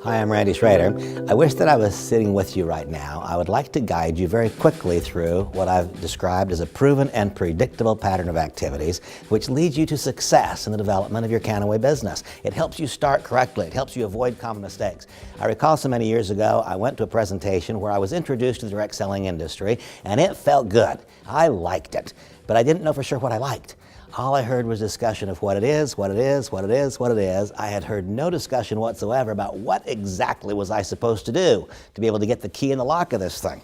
Hi, I'm Randy Schrader. I wish that I was sitting with you right now. I would like to guide you very quickly through what I've described as a proven and predictable pattern of activities which leads you to success in the development of your Kannaway business. It helps you start correctly. It helps you avoid common mistakes. I recall so many years ago, I went to a presentation where I was introduced to the direct selling industry, and it felt good. I liked it, but I didn't know for sure what I liked. All I heard was discussion of what it is. I had heard no discussion whatsoever about what exactly was I supposed to do to be able to get the key in the lock of this thing.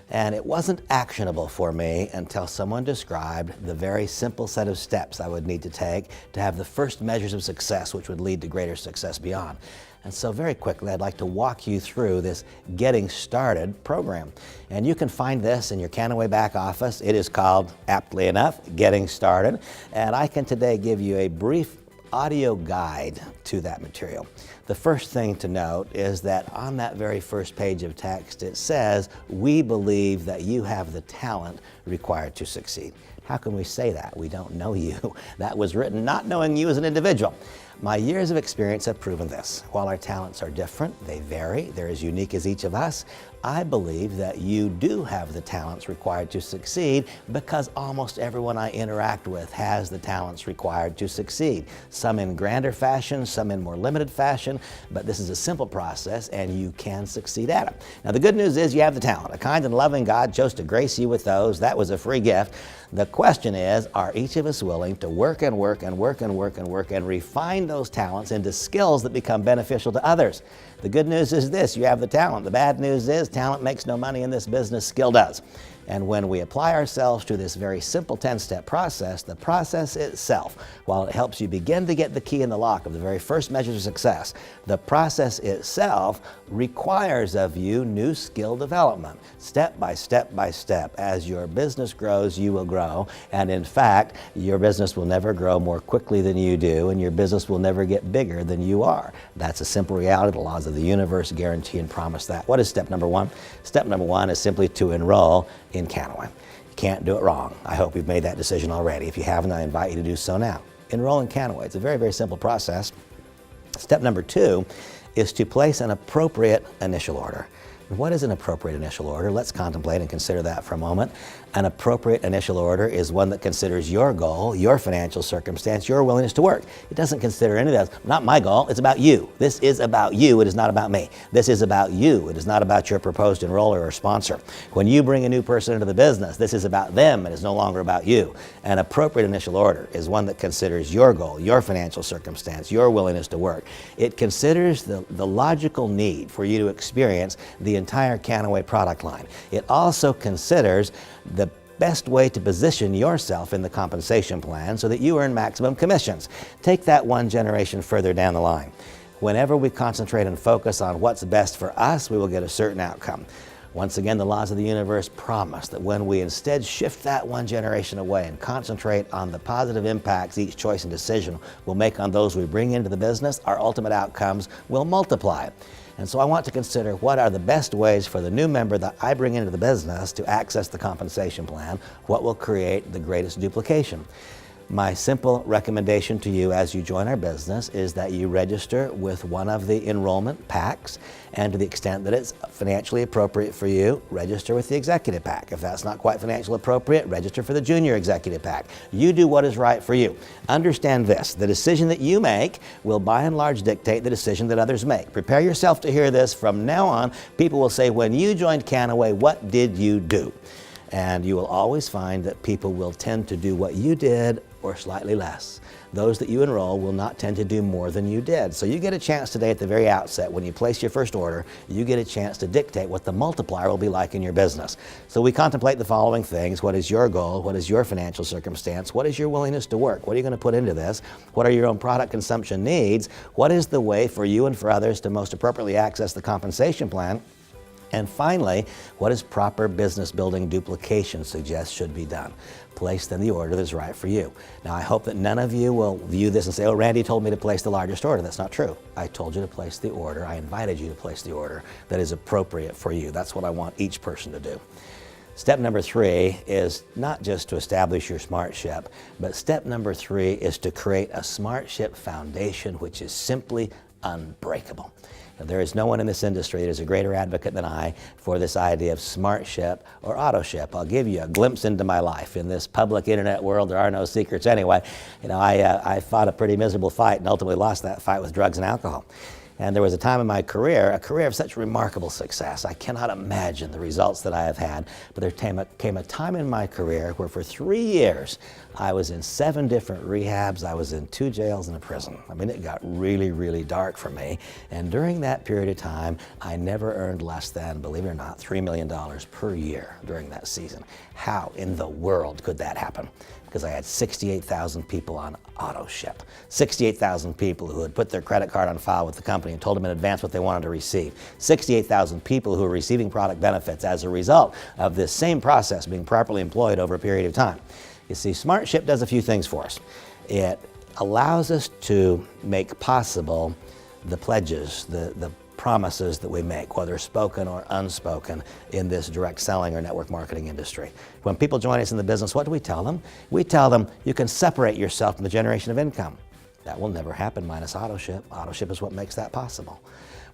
And it wasn't actionable for me until someone described the very simple set of steps I would need to take to have the first measures of success which would lead to greater success beyond. And so very quickly, I'd like to walk you through this Getting Started program. And you can find this in your Kannaway back office. It is called, aptly enough, Getting Started. And I can today give you a brief audio guide to that material. The first thing to note is that on that very first page of text, it says, "We believe that you have the talent required to succeed." How can we say that? We don't know you. That was written not knowing you as an individual. My years of experience have proven this. While our talents are different, they vary, they're as unique as each of us, I believe that you do have the talents required to succeed because almost everyone I interact with has the talents required to succeed. Some in grander fashion, some in more limited fashion, but this is a simple process and you can succeed at it. Now the good news is you have the talent. A kind and loving God chose to grace you with those. That was a free gift. The question is, are each of us willing to work and refine those talents into skills that become beneficial to others? The good news is this, you have the talent. The bad news is talent makes no money in this business, skill does. And when we apply ourselves to this very simple 10-step process, the process itself, while it helps you begin to get the key in the lock of the very first measures of success, the process itself requires of you new skill development, step by step by step. As your business grows, you will grow. And in fact, your business will never grow more quickly than you do, and your business will never get bigger than you are. That's a simple reality. The laws of the universe guarantee and promise that. What is step number one? Step number one is simply to enroll in Kannaway. You can't do it wrong. I hope you've made that decision already. If you haven't, I invite you to do so now. Enroll in Kannaway. It's a very, very simple process. Step number two is to place an appropriate initial order. What is an appropriate initial order? Let's contemplate and consider that for a moment. An appropriate initial order is one that considers your goal, your financial circumstance, your willingness to work. It doesn't consider any of that. Not my goal, it's about you. This is about you, it is not about me. This is about you, it is not about your proposed enroller or sponsor. When you bring a new person into the business, this is about them, it is no longer about you. An appropriate initial order is one that considers your goal, your financial circumstance, your willingness to work. It considers the logical need for you to experience the entire Kannaway product line. It also considers the best way to position yourself in the compensation plan so that you earn maximum commissions. Take that one generation further down the line. Whenever we concentrate and focus on what's best for us, we will get a certain outcome. Once again, the laws of the universe promise that when we instead shift that one generation away and concentrate on the positive impacts each choice and decision will make on those we bring into the business, our ultimate outcomes will multiply. And so I want to consider what are the best ways for the new member that I bring into the business to access the compensation plan, what will create the greatest duplication. My simple recommendation to you as you join our business is that you register with one of the enrollment packs, and to the extent that it's financially appropriate for you, register with the executive pack. If that's not quite financially appropriate, register for the junior executive pack. You do what is right for you. Understand this, the decision that you make will by and large dictate the decision that others make. Prepare yourself to hear this. From now on, people will say, when you joined Kannaway, what did you do? And you will always find that people will tend to do what you did or slightly less. Those that you enroll will not tend to do more than you did. So you get a chance today at the very outset, when you place your first order, you get a chance to dictate what the multiplier will be like in your business. So we contemplate the following things. What is your goal? What is your financial circumstance? What is your willingness to work? What are you going to put into this? What are your own product consumption needs? What is the way for you and for others to most appropriately access the compensation plan? And finally, what is proper business building duplication suggests should be done? Place then the order that's right for you. Now, I hope that none of you will view this and say, oh, Randy told me to place the largest order. That's not true. I told you to place the order. I invited you to place the order that is appropriate for you. That's what I want each person to do. Step number 3 is not just to establish your smart ship, but step number 3 is to create a smart ship foundation which is simply unbreakable. There is no one in this industry that is a greater advocate than I for this idea of smart ship or auto ship. I'll give you a glimpse into my life. In this public internet world, there are no secrets anyway. I fought a pretty miserable fight and ultimately lost that fight with drugs and alcohol. And there was a time in my career, a career of such remarkable success. I cannot imagine the results that I have had, but there came a time in my career where for 3 years, I was in 7 different rehabs, I was in 2 jails and a prison. I mean, it got really, really dark for me. And during that period of time, I never earned less than, believe it or not, $3 million per year during that season. How in the world could that happen? Because I had 68,000 people on auto ship. 68,000 people who had put their credit card on file with the company and told them in advance what they wanted to receive. 68,000 people who were receiving product benefits as a result of this same process being properly employed over a period of time. You see, Smart Ship does a few things for us. It allows us to make possible the pledges, the promises that we make, whether spoken or unspoken, in this direct selling or network marketing industry. When people join us in the business, what do we tell them? We tell them you can separate yourself from the generation of income. That will never happen minus auto ship. Auto ship is what makes that possible.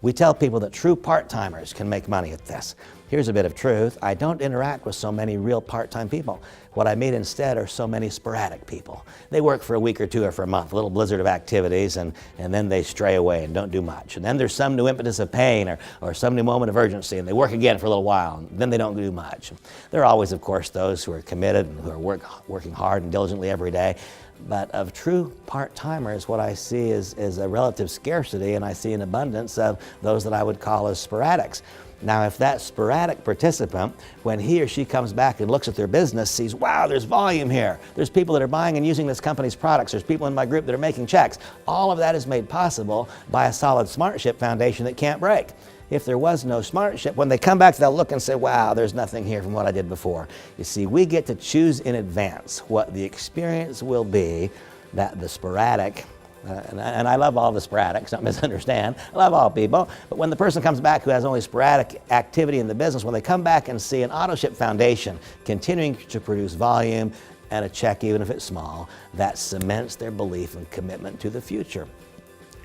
We tell people that true part-timers can make money at this. Here's a bit of truth. I don't interact with so many real part-time people. What I meet instead are so many sporadic people. They work for a week or two or for a month, a little blizzard of activities, and then they stray away and don't do much. And then there's some new impetus of pain or some new moment of urgency, and they work again for a little while, and then they don't do much. There are always, of course, those who are committed and who are working hard and diligently every day. But of true part-timers, what I see is a relative scarcity, and I see an abundance of those that I would call as sporadics. Now, if that sporadic participant, when he or she comes back and looks at their business, sees, wow, there's volume here. There's people that are buying and using this company's products. There's people in my group that are making checks. All of that is made possible by a solid Smart Ship foundation that can't break. If there was no Smart Ship, when they come back, they'll look and say, wow, there's nothing here from what I did before. You see, we get to choose in advance what the experience will be that the sporadic, and I love all the sporadics, don't misunderstand. I love all people. But when the person comes back who has only sporadic activity in the business, when they come back and see an auto ship foundation continuing to produce volume and a check, even if it's small, that cements their belief and commitment to the future.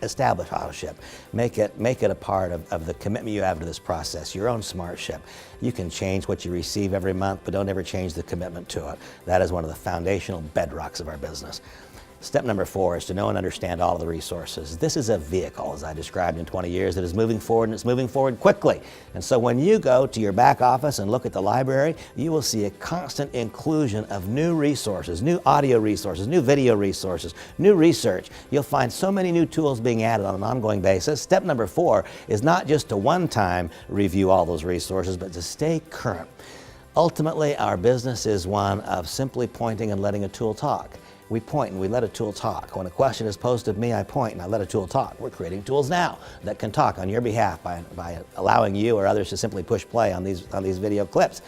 Establish auto ship. Make it a part of the commitment you have to this process, your own Smart Ship. You can change what you receive every month, but don't ever change the commitment to it. That is one of the foundational bedrocks of our business. Step number 4 is to know and understand all of the resources. This is a vehicle, as I described in 20 years, that is moving forward, and it's moving forward quickly. And so when you go to your back office and look at the library, you will see a constant inclusion of new resources, new audio resources, new video resources, new research. You'll find so many new tools being added on an ongoing basis. Step number 4 is not just to one-time review all those resources, but to stay current. Ultimately, our business is one of simply pointing and letting a tool talk. We point and we let a tool talk. When a question is posed to me, I point and I let a tool talk. We're creating tools now that can talk on your behalf by allowing you or others to simply push play on these video clips.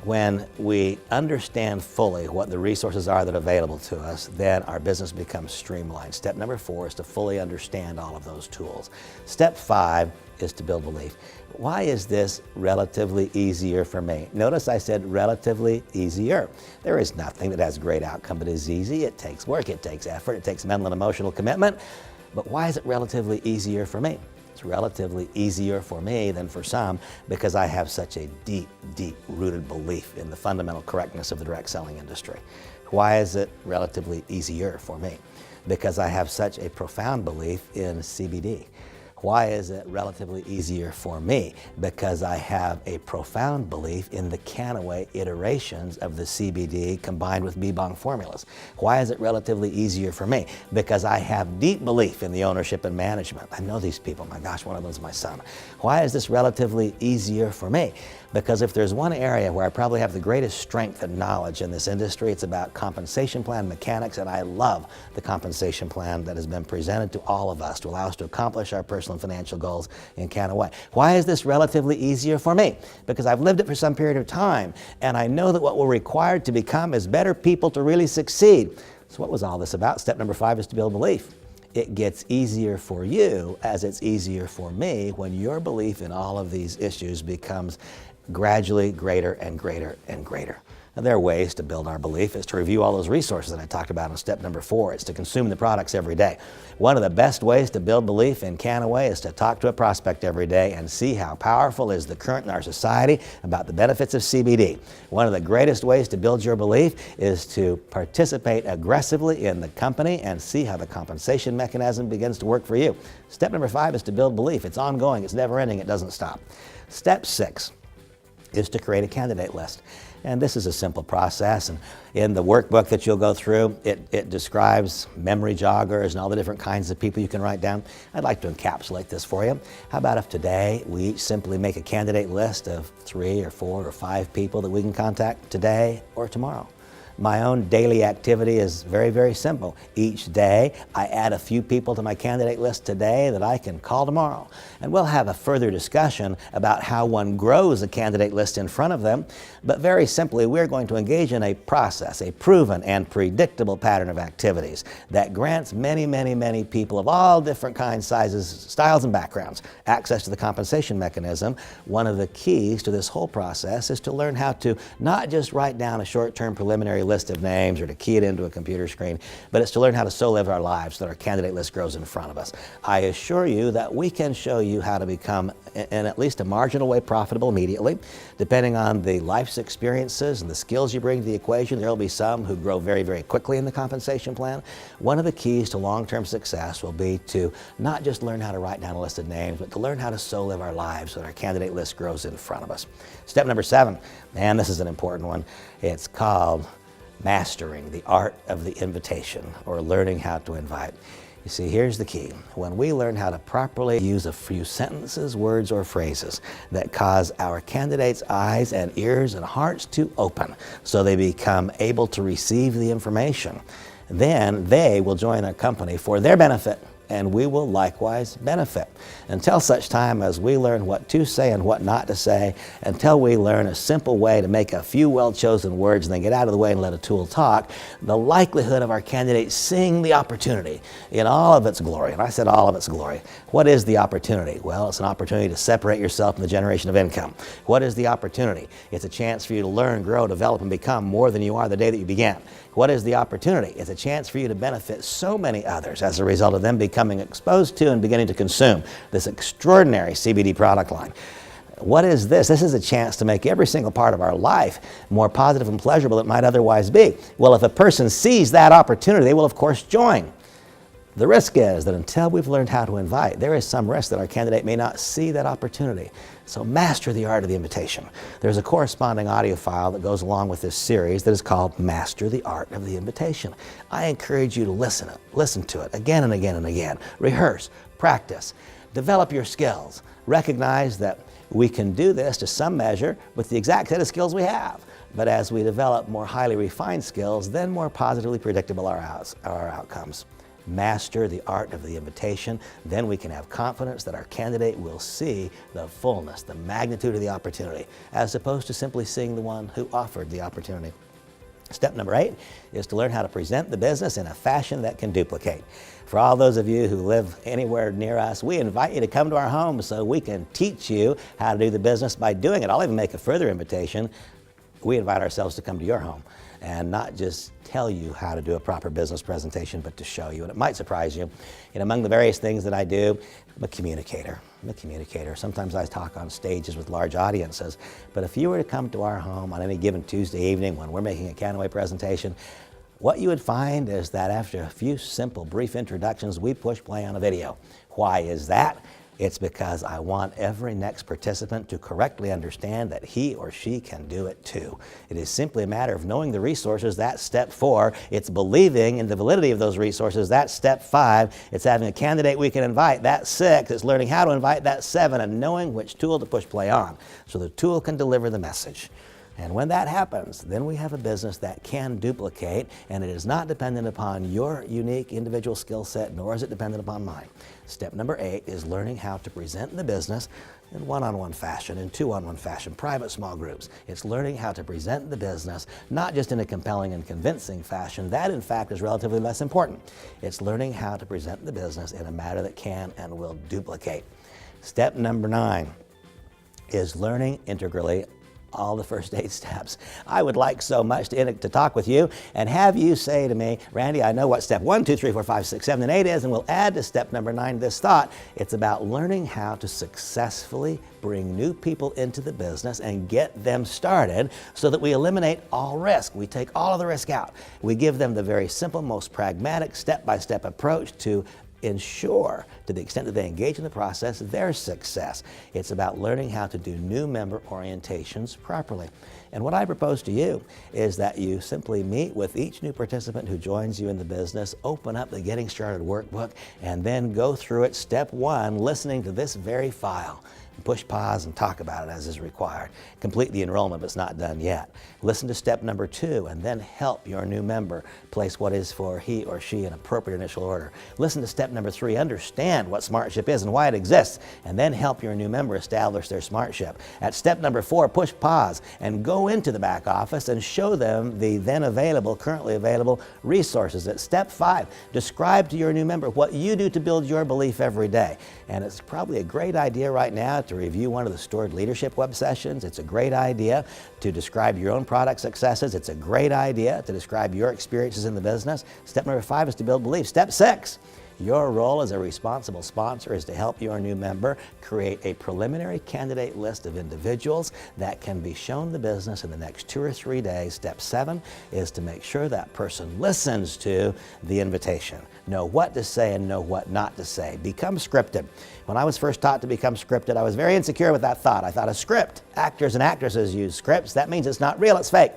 When we understand fully what the resources are that are available to us, then our business becomes streamlined. Step number 4 is to fully understand all of those tools. Step 5 is to build belief. Why is this relatively easier for me? Notice I said relatively easier. There is nothing that has a great outcome but is easy. It takes work, it takes effort, it takes mental and emotional commitment. But why is it relatively easier for me? It's relatively easier for me than for some because I have such a deep, deep-rooted belief in the fundamental correctness of the direct selling industry. Why is it relatively easier for me? Because I have such a profound belief in CBD. Why is it relatively easier for me? Because I have a profound belief in the Kannaway iterations of the CBD combined with B-bong formulas. Why is it relatively easier for me? Because I have deep belief in the ownership and management. I know these people. My gosh, one of them is my son. Why is this relatively easier for me? Because if there's one area where I probably have the greatest strength and knowledge in this industry, it's about compensation plan mechanics, and I love the compensation plan that has been presented to all of us to allow us to accomplish our personal and financial goals in Kannaway. Why is this relatively easier for me? Because I've lived it for some period of time, and I know that what we're required to become is better people to really succeed. So what was all this about? Step number 5 is to build belief. It gets easier for you as it's easier for me when your belief in all of these issues becomes gradually greater and greater and greater. Now, there are ways to build our belief. It's to review all those resources that I talked about in step number 4. It's to consume the products every day. One of the best ways to build belief in Kannaway is to talk to a prospect every day and see how powerful is the current in our society about the benefits of CBD. One of the greatest ways to build your belief is to participate aggressively in the company and see how the compensation mechanism begins to work for you. Step number 5 is to build belief. It's ongoing, it's never ending, it doesn't stop. Step 6 is to create a candidate list. And this is a simple process. And in the workbook that you'll go through, it describes memory joggers and all the different kinds of people you can write down. I'd like to encapsulate this for you. How about if today we each simply make a candidate list of 3 or 4 or 5 people that we can contact today or tomorrow? My own daily activity is very, very simple. Each day, I add a few people to my candidate list today that I can call tomorrow. And we'll have a further discussion about how one grows a candidate list in front of them. But very simply, we're going to engage in a process, a proven and predictable pattern of activities that grants many, many, many people of all different kinds, sizes, styles, and backgrounds access to the compensation mechanism. One of the keys to this whole process is to learn how to not just write down a short-term preliminary list of names or to key it into a computer screen, but it's to learn how to so live our lives that our candidate list grows in front of us. I assure you that we can show you how to become, in at least a marginal way, profitable immediately. Depending on the life's experiences and the skills you bring to the equation, there will be some who grow very, very quickly in the compensation plan. One of the keys to long-term success will be to not just learn how to write down a list of names, but to learn how to so live our lives so that our candidate list grows in front of us. Step number 7, and this is an important one. It's called mastering the art of the invitation, or learning how to invite. You see, here's the key. When we learn how to properly use a few sentences, words, or phrases that cause our candidates' eyes and ears and hearts to open so they become able to receive the information, then they will join our company for their benefit, and we will likewise benefit. Until such time as we learn what to say and what not to say, until we learn a simple way to make a few well-chosen words and then get out of the way and let a tool talk, the likelihood of our candidates seeing the opportunity in all of its glory, and I said all of its glory. What is the opportunity? Well, it's an opportunity to separate yourself from the generation of income. What is the opportunity? It's a chance for you to learn, grow, develop, and become more than you are the day that you began. What is the opportunity? It's a chance for you to benefit so many others as a result of them becoming exposed to and beginning to consume this extraordinary CBD product line. What is this? This is a chance to make every single part of our life more positive and pleasurable than it might otherwise be. Well, if a person sees that opportunity, they will of course join. The risk is that until we've learned how to invite, there is some risk that our candidate may not see that opportunity. So master the art of the invitation. There's a corresponding audio file that goes along with this series that is called Master the Art of the Invitation. I encourage you to listen to it again and again and again. Rehearse, practice, develop your skills. Recognize that we can do this to some measure with the exact set of skills we have. But as we develop more highly refined skills, then more positively predictable are our outcomes. Master the art of the invitation, then we can have confidence that our candidate will see the fullness, the magnitude of the opportunity, as opposed to simply seeing the one who offered the opportunity. Step number 8 is to learn how to present the business in a fashion that can duplicate. For all those of you who live anywhere near us, we invite you to come to our home so we can teach you how to do the business by doing it. I'll even make a further invitation. We invite ourselves to come to your home and not just tell you how to do a proper business presentation, but to show you. And it might surprise you. And among the various things that I do, I'm a communicator. Sometimes I talk on stages with large audiences. But if you were to come to our home on any given Tuesday evening when we're making a Kannaway presentation, what you would find is that after a few simple, brief introductions, we push play on a video. Why is that? It's because I want every next participant to correctly understand that he or she can do it too. It is simply a matter of knowing the resources. That's step 4. It's believing in the validity of those resources. That's step 5. It's having a candidate we can invite. That's 6. It's learning how to invite. That's 7. And knowing which tool to push play on so the tool can deliver the message. And when that happens, then we have a business that can duplicate, and it is not dependent upon your unique individual skill set, nor is it dependent upon mine. Step number 8 is learning how to present the business in one-on-one fashion, in two-on-one fashion, private small groups. It's learning how to present the business, not just in a compelling and convincing fashion. That, in fact, is relatively less important. It's learning how to present the business in a manner that can and will duplicate. Step number 9 is learning integrally all the first 8 steps. I would like so much to talk with you and have you say to me, Randy, I know what step 1, 2, 3, 4, 5, 6, 7, and 8 is, and we'll add to step number 9 this thought. It's about learning how to successfully bring new people into the business and get them started so that we eliminate all risk. We take all of the risk out. We give them the very simple, most pragmatic, step-by-step approach to ensure, to the extent that they engage in the process, their success. It's about learning how to do new member orientations properly. And what I propose to you is that you simply meet with each new participant who joins you in the business, open up the Getting Started workbook, and then go through it step 1, listening to this very file. Push pause and talk about it as is required. Complete the enrollment, but it's not done yet. Listen to step number 2 and then help your new member place what is for he or she in appropriate initial order. Listen to step number 3, understand what SmartShip is and why it exists, and then help your new member establish their SmartShip. At step number 4, push pause and go into the back office and show them the then available, currently available resources. At step 5, describe to your new member what you do to build your belief every day. And it's probably a great idea right now to review one of the Stored Leadership web sessions. It's a great idea to describe your own product successes. It's a great idea to describe your experiences in the business. Step number 5 is to build belief. Step 6, your role as a responsible sponsor is to help your new member create a preliminary candidate list of individuals that can be shown the business in the next 2 or 3 days. Step 7 is to make sure that person listens to the invitation. Know what to say and know what not to say. Become scripted. When I was first taught to become scripted, I was very insecure with that thought. I thought a script, actors and actresses use scripts. That means it's not real, it's fake.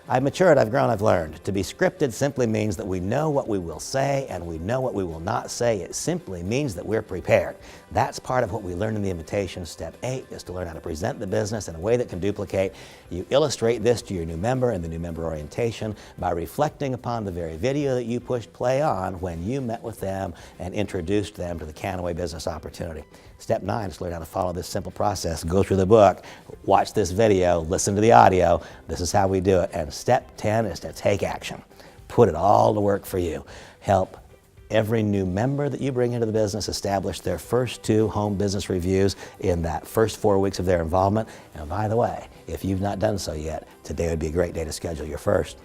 I've matured, I've grown, I've learned. To be scripted simply means that we know what we will say and we know what we will not say. It simply means that we're prepared. That's part of what we learn in the invitation. Step 8 is to learn how to present the business in a way that can duplicate. You illustrate this to your new member in the new member orientation by reflecting upon the very video that you pushed play on when you met with them and introduced them to the Kannaway business opportunity. Step 9 is to learn how to follow this simple process. Go through the book, watch this video, listen to the audio. This is how we do it. And step 10 is to take action. Put it all to work for you. Help every new member that you bring into the business establish their first 2 home business reviews in that first 4 weeks of their involvement. And by the way, if you've not done so yet, today would be a great day to schedule your first.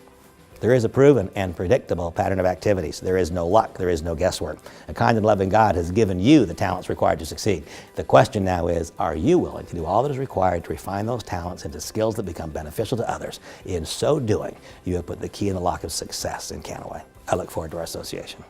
There is a proven and predictable pattern of activities. There is no luck. There is no guesswork. A kind and loving God has given you the talents required to succeed. The question now is, are you willing to do all that is required to refine those talents into skills that become beneficial to others? In so doing, you have put the key in the lock of success in Kannaway. I look forward to our association.